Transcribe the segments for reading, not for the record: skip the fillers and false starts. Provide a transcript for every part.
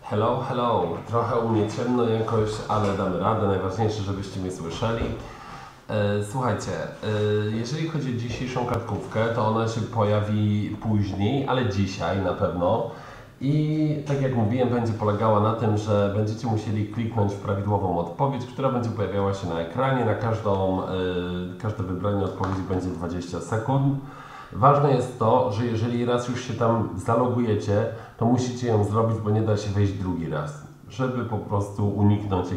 Hello, hello. Trochę u mnie ciemno jakoś, ale damy radę. Najważniejsze, żebyście mnie słyszeli. Słuchajcie, jeżeli chodzi o dzisiejszą kartkówkę, to ona się pojawi później, ale dzisiaj na pewno. I tak jak mówiłem, będzie polegała na tym, że będziecie musieli kliknąć w prawidłową odpowiedź, która będzie pojawiała się na ekranie. Na każde wybranie odpowiedzi będzie 20 sekund. Ważne jest to, że jeżeli raz już się tam zalogujecie, to musicie ją zrobić, bo nie da się wejść drugi raz, żeby po prostu uniknąć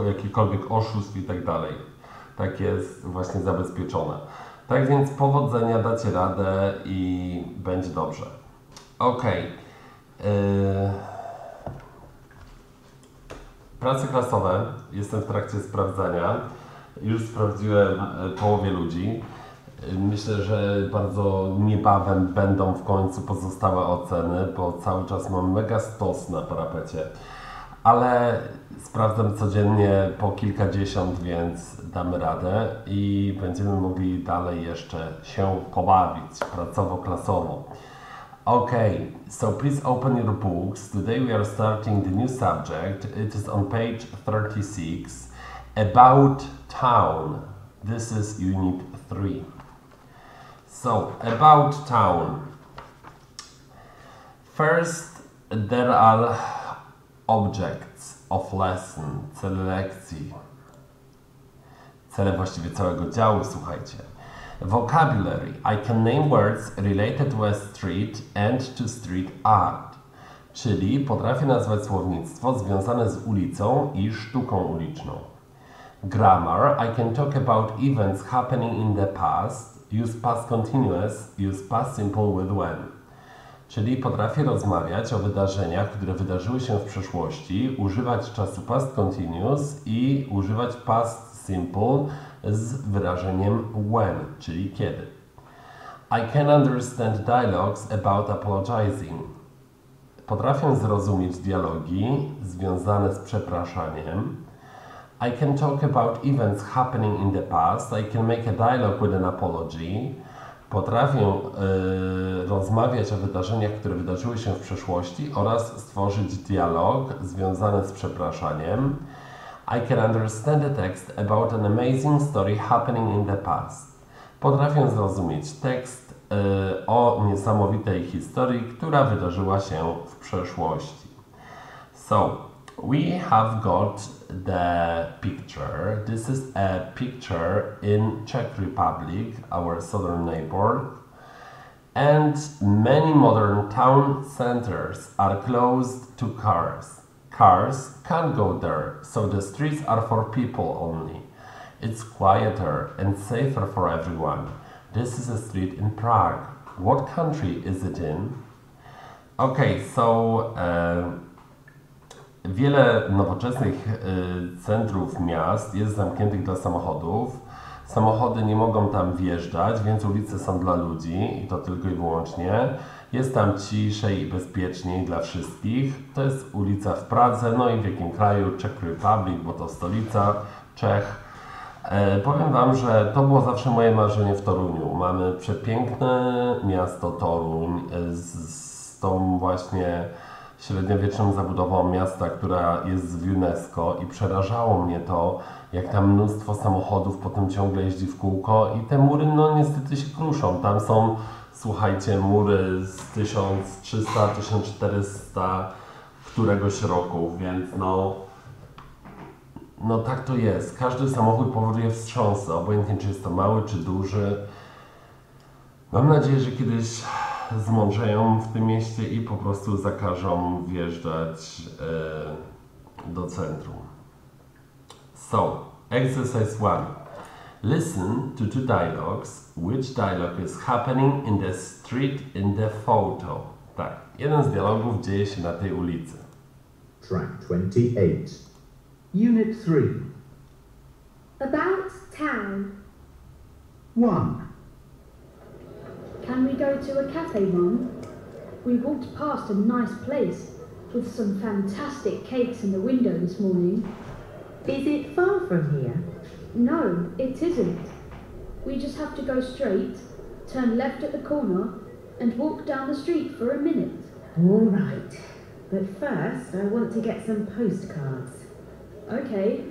jakichkolwiek oszustw i tak dalej. Tak jest właśnie zabezpieczone. Tak więc powodzenia, dacie radę i będzie dobrze. Ok. Prace klasowe jestem w trakcie sprawdzania. Już sprawdziłem połowie ludzi. Myślę, że bardzo niebawem będą w końcu pozostałe oceny, bo cały czas mam mega stos na parapecie. Ale sprawdzam codziennie po kilkadziesiąt, więc damy radę i będziemy mogli dalej jeszcze się pobawić pracowo-klasowo. Okay, so please open your books. Today we are starting the new subject. It is on page 36. About town. This is unit 3. So, about town. First, there are objects of lesson, cele lekcji. Cele właściwie całego działu, słuchajcie. Vocabulary. I can name words related to a street and to street art. Czyli potrafię nazwać słownictwo związane z ulicą i sztuką uliczną. Grammar. I can talk about events happening in the past. Use past continuous, use past simple with when. Czyli potrafię rozmawiać o wydarzeniach, które wydarzyły się w przeszłości, używać czasu past continuous i używać past simple z wyrażeniem when, czyli kiedy. I can understand dialogues about apologizing. Potrafię zrozumieć dialogi związane z przepraszaniem. I can talk about events happening in the past. I can make a dialogue with an apology. Potrafię rozmawiać o wydarzeniach, które wydarzyły się w przeszłości oraz stworzyć dialog związany z przepraszaniem. I can understand a text about an amazing story happening in the past. Potrafię zrozumieć tekst o niesamowitej historii, która wydarzyła się w przeszłości. So, we have got the picture. This is a picture in Czech Republic, our southern neighbor. And many modern town centers are closed to cars. Cars can't go there, so the streets are for people only. It's quieter and safer for everyone. This is a street in Prague. What country is it in? Okay, so wiele nowoczesnych centrów miast jest zamkniętych dla samochodów. Samochody nie mogą tam wjeżdżać, więc ulice są dla ludzi i to tylko i wyłącznie. Jest tam ciszej i bezpieczniej dla wszystkich. To jest ulica w Pradze, no i w jakim kraju? Czech Republic, bo to stolica Czech. Powiem Wam, że to było zawsze moje marzenie w Toruniu. Mamy przepiękne miasto Toruń z tą właśnie średniowieczną zabudową miasta, która jest w UNESCO i przerażało mnie to, jak tam mnóstwo samochodów potem ciągle jeździ w kółko i te mury no niestety się kruszą. Tam są, słuchajcie, mury z 1300-1400 któregoś roku, więc no tak to jest. Każdy samochód powoduje wstrząsy, obojętnie czy jest to mały czy duży. Mam nadzieję, że kiedyś zmądrzeją w tym mieście i po prostu zakażą wjeżdżać do centrum. So, exercise 1. Listen to two dialogues. Which dialogue is happening in the street in the photo? Tak, jeden z dialogów dzieje się na tej ulicy. Track 28. Unit 3. About town. 1. Can we go to a cafe, Mum? We walked past a nice place with some fantastic cakes in the window this morning. Is it far from here? No, it isn't. We just have to go straight, turn left at the corner, and walk down the street for a minute. All right. But first, I want to get some postcards. Okay.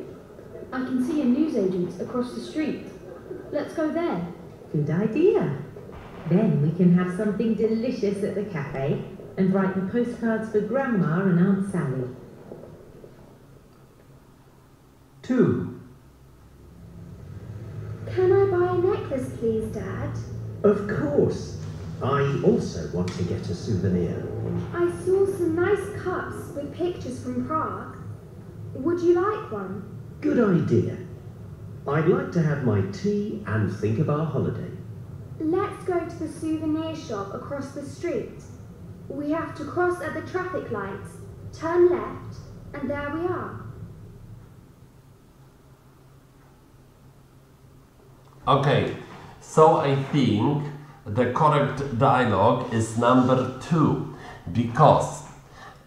I can see a newsagent's across the street. Let's go there. Good idea. Then we can have something delicious at the cafe and write the postcards for Grandma and Aunt Sally. 2. Can I buy a necklace, please, Dad? Of course. I also want to get a souvenir. I saw some nice cups with pictures from Prague. Would you like one? Good idea. I'd like to have my tea and think of our holiday. Let's go to the souvenir shop across the street. We have to cross at the traffic lights, turn left, and there we are. Okay, so I think the correct dialogue is number 2, because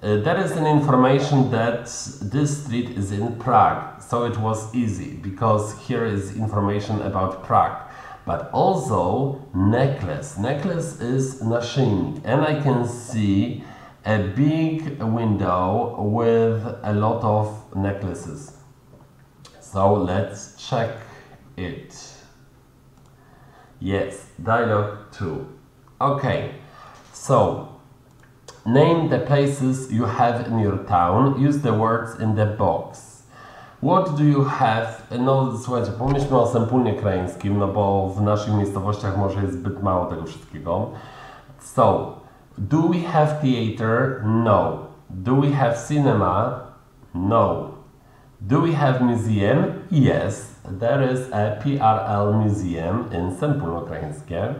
there is an information that this street is in Prague, so it was easy, because here is information about Prague. But also necklace. Necklace is naszyjnik, and I can see a big window with a lot of necklaces. So let's check it. Yes, dialogue 2. Okay, so name the places you have in your town. Use the words in the box. What do you have? No, słuchajcie, pomyślmy o Sępólnie Krajeńskim, no bo w naszych miejscowościach może jest zbyt mało tego wszystkiego. So, do we have theater? No. Do we have cinema? No. Do we have museum? Yes, there is a PRL museum in Sępólno Krajeńskie.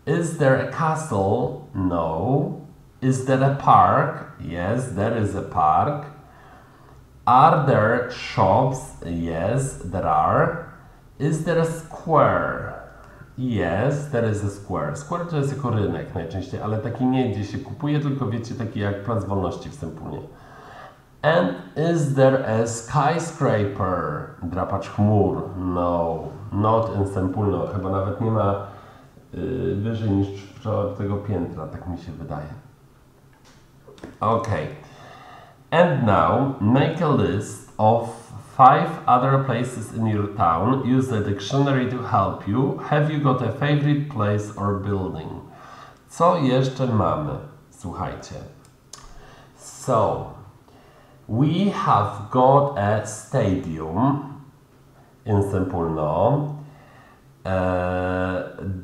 Is there a castle? No. Is there a park? Yes, there is a park. Are there shops? Yes, there are. Is there a square? Yes, there is a square. Square to jest jako rynek najczęściej, ale taki nie gdzie się kupuje, tylko wiecie, taki jak Plac Wolności w Sępólnie. And is there a skyscraper? Drapacz chmur? No, not in Sępólno. Chyba nawet nie ma wyżej niż 4. piętra, tak mi się wydaje. Okay. And now, make a list of 5 other places in your town. Use the dictionary to help you. Have you got a favorite place or building? Co jeszcze mamy? Słuchajcie. So, we have got a stadium in Sępólno.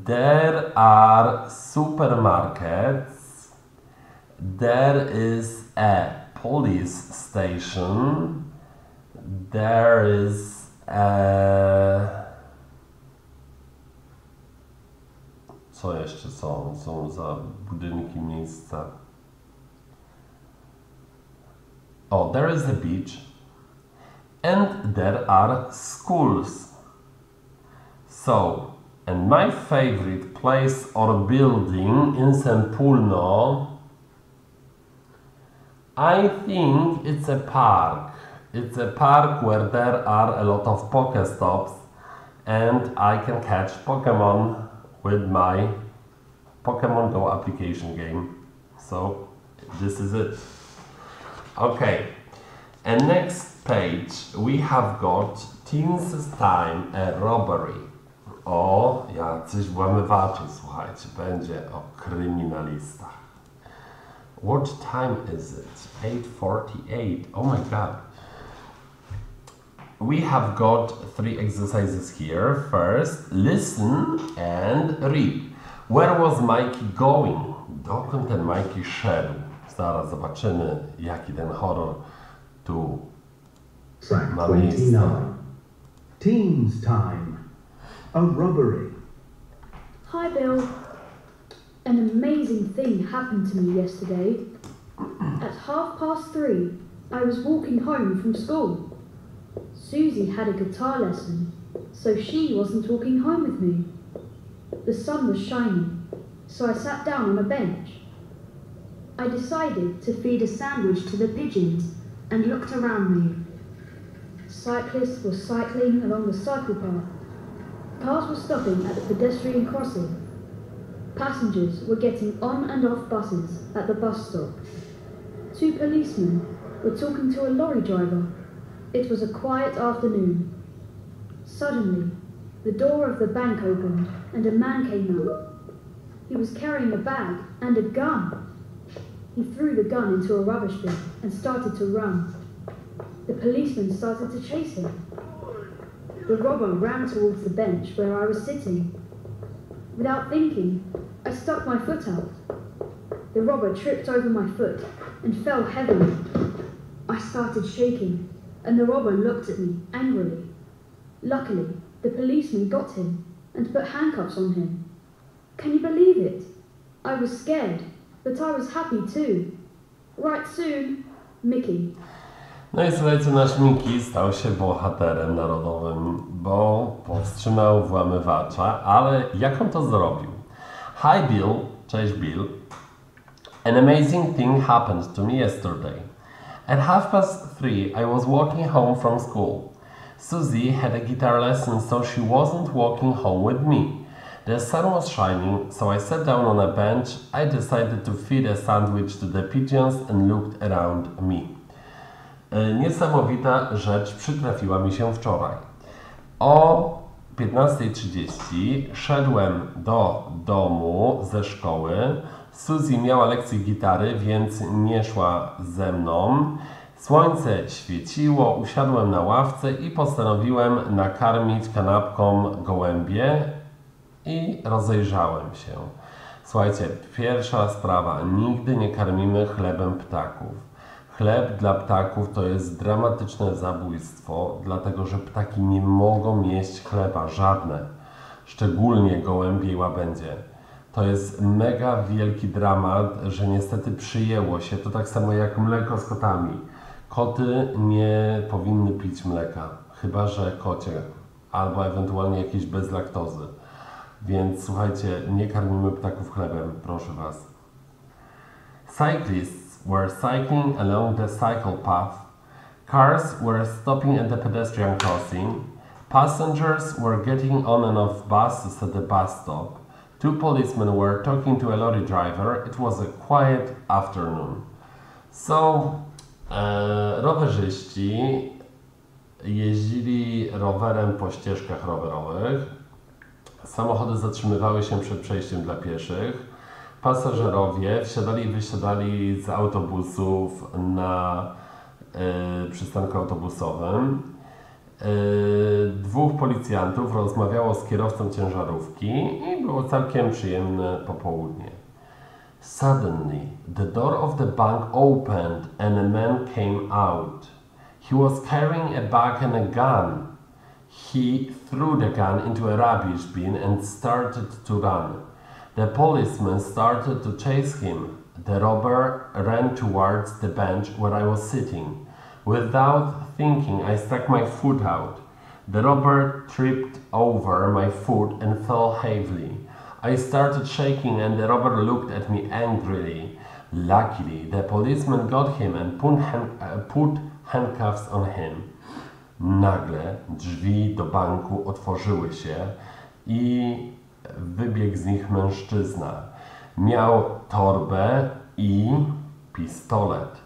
There are supermarkets. There is a police station. There is co jeszcze są za budynki, miejsca? Oh, there is a beach. And there are schools. So, and my favorite place or building in Sępólno, I think it's a park. It's a park where there are a lot of Pokestops and I can catch Pokemon with my Pokemon Go application game. So this is it. Okay, and next page we have got Teens Time, a robbery. O, jacyś włamywacze, słuchajcie, będzie o kryminalistach. What time is it? 8:48. Oh my god. We have got 3 exercises here. First, listen and read. Where was Mikey going? Dokąd ten Mikey szedł? Zaraz zobaczymy, jaki ten horror tu Track ma miejsce. 29. Teens time. A robbery. Hi, Bill. An amazing thing happened to me yesterday. At 3:30, I was walking home from school. Susie had a guitar lesson, so she wasn't walking home with me. The sun was shining, so I sat down on a bench. I decided to feed a sandwich to the pigeons and looked around me. Cyclists were cycling along the cycle path. Cars were stopping at the pedestrian crossing. Passengers were getting on and off buses at the bus stop. Two policemen were talking to a lorry driver. It was a quiet afternoon. Suddenly, the door of the bank opened and a man came out. He was carrying a bag and a gun. He threw the gun into a rubbish bin and started to run. The policeman started to chase him. The robber ran towards the bench where I was sitting. Without thinking, I stuck my foot out. The robber tripped over my foot and fell heavily. I started shaking, and the robber looked at me angrily. Luckily, the policeman got him and put handcuffs on him. Can you believe it? I was scared, but I was happy too. Right soon, Mickey. No i słuchajcie, nasz Mickey stał się bohaterem narodowym, bo powstrzymał włamywacza, ale jak on to zrobił? Hi Bill, cześć Bill. An amazing thing happened to me yesterday. At 3:30, I was walking home from school. Susie had a guitar lesson, so she wasn't walking home with me. The sun was shining, so I sat down on a bench. I decided to feed a sandwich to the pigeons and looked around me. Niesamowita rzecz przytrafiła mi się wczoraj. O 15:30 szedłem do domu ze szkoły. Suzy miała lekcję gitary, więc nie szła ze mną. Słońce świeciło, usiadłem na ławce i postanowiłem nakarmić kanapką gołębie i rozejrzałem się. Słuchajcie, pierwsza sprawa, nigdy nie karmimy chlebem ptaków. Chleb dla ptaków to jest dramatyczne zabójstwo, dlatego że ptaki nie mogą jeść chleba, żadne. Szczególnie gołębie i łabędzie. To jest mega wielki dramat, że niestety przyjęło się. To tak samo jak mleko z kotami. Koty nie powinny pić mleka, chyba że kocie, albo ewentualnie jakieś bez laktozy. Więc słuchajcie, nie karmimy ptaków chlebem, proszę Was. Cyclists were cycling along the cycle path. Cars were stopping at the pedestrian crossing. Passengers were getting on and off buses at the bus stop. Two policemen were talking to a lorry driver. It was a quiet afternoon. So, rowerzyści jeździli rowerem po ścieżkach rowerowych. Samochody zatrzymywały się przed przejściem dla pieszych. Pasażerowie wsiadali i wysiadali z autobusów na przystanku autobusowym. Dwóch policjantów rozmawiało z kierowcą ciężarówki i było całkiem przyjemne popołudnie. Suddenly, the door of the bank opened and a man came out. He was carrying a bag and a gun. He threw the gun into a rubbish bin and started to run. The policeman started to chase him. The robber ran towards the bench where I was sitting. Without thinking, I stuck my foot out. The robber tripped over my foot and fell heavily. I started shaking and the robber looked at me angrily. Luckily, the policeman got him and put handcuffs on him. Nagle drzwi do banku otworzyły się i wybiegł z nich mężczyzna. Miał torbę i pistolet.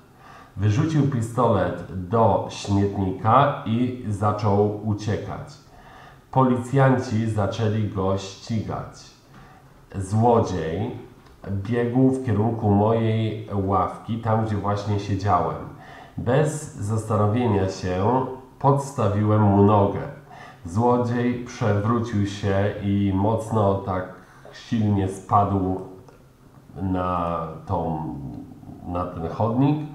Wyrzucił pistolet do śmietnika i zaczął uciekać. Policjanci zaczęli go ścigać. Złodziej biegł w kierunku mojej ławki, tam gdzie właśnie siedziałem. Bez zastanowienia się podstawiłem mu nogę. Złodziej przewrócił się i mocno tak silnie spadł na ten chodnik.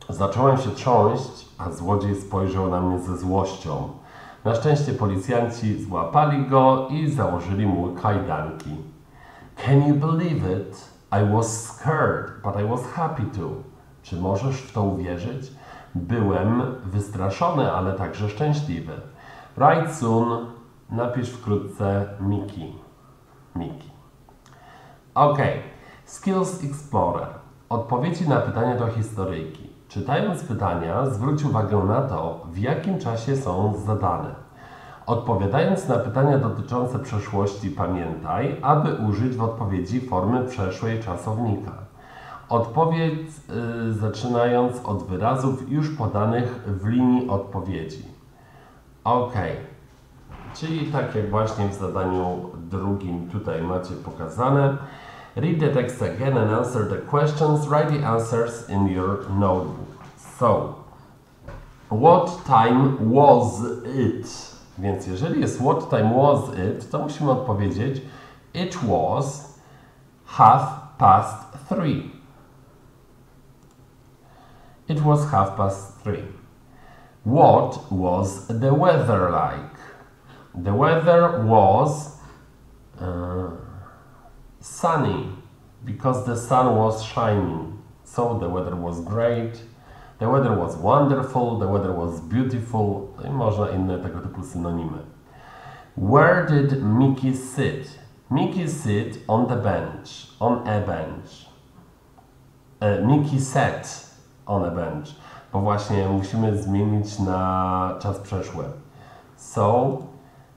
Zacząłem się trząść, a złodziej spojrzał na mnie ze złością. Na szczęście policjanci złapali go i założyli mu kajdanki. Can you believe it? I was scared, but I was happy too. Czy możesz w to uwierzyć? Byłem wystraszony, ale także szczęśliwy. Write soon. Napisz wkrótce Mickey. Mickey. Ok. Skills Explorer. Odpowiedzi na pytania do historyjki. Czytając pytania, zwróć uwagę na to, w jakim czasie są zadane. Odpowiadając na pytania dotyczące przeszłości, pamiętaj, aby użyć w odpowiedzi formy przeszłej czasownika. Odpowiedź zaczynając od wyrazów już podanych w linii odpowiedzi. Ok. Czyli tak jak właśnie w zadaniu drugim tutaj macie pokazane. Read the text again and answer the questions. Write the answers in your notebook. So, what time was it? Więc jeżeli jest what time was it, to musimy odpowiedzieć it was 3:30. It was 3:30. What was the weather like? The weather was sunny because the sun was shining. So the weather was great. The weather was wonderful. The weather was beautiful. I można inne tego typu synonimy. Where did Mickey sit? Mickey sit on the bench. On a bench. Mickey sat on a bench. Bo właśnie musimy zmienić na czas przeszły. So,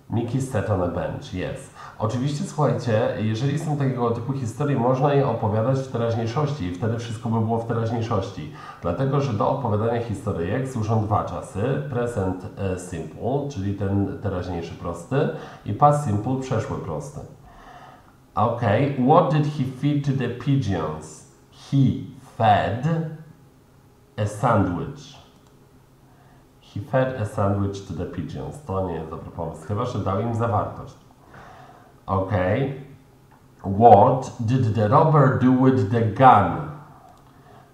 Mickey sat on a bench. Yes. Oczywiście, słuchajcie, jeżeli są takiego typu historie, można je opowiadać w teraźniejszości i wtedy wszystko by było w teraźniejszości. Dlatego, że do opowiadania historyjek służą dwa czasy. Present simple, czyli ten teraźniejszy prosty i past simple, przeszły prosty. Ok. What did he feed to the pigeons? He fed a sandwich. He fed a sandwich to the pigeons. To nie jest dobry pomysł, chyba że dał im zawartość. Ok. What did the robber do with the gun?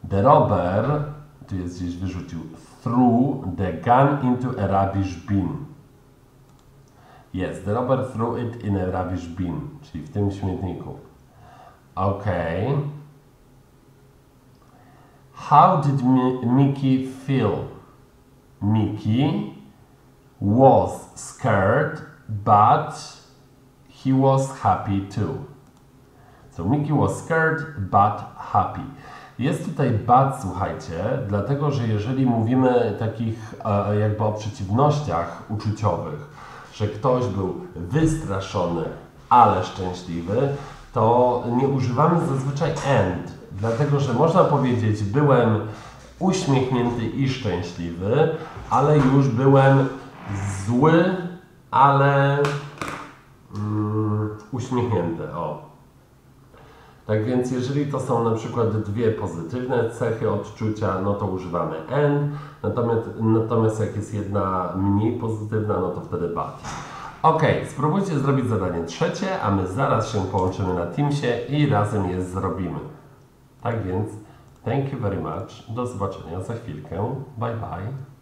The robber, tu jest gdzieś wyrzucił, threw the gun into a rubbish bin. Yes, the robber threw it in a rubbish bin, czyli w tym śmietniku. Ok. How did Mickey feel? Mickey was scared, but he was happy too. So Mickey was scared, but happy. Jest tutaj but, słuchajcie, dlatego, że jeżeli mówimy takich jakby o przeciwnościach uczuciowych, że ktoś był wystraszony, ale szczęśliwy, to nie używamy zazwyczaj and, dlatego, że można powiedzieć byłem uśmiechnięty i szczęśliwy, ale już byłem zły, ale uśmiechnięty. O. Tak więc jeżeli to są na przykład dwie pozytywne cechy odczucia, no to używamy and, natomiast jak jest jedna mniej pozytywna, no to wtedy but. Ok, spróbujcie zrobić zadanie trzecie, a my zaraz się połączymy na Teamsie i razem je zrobimy. Tak więc, thank you very much. Do zobaczenia za chwilkę. Bye bye.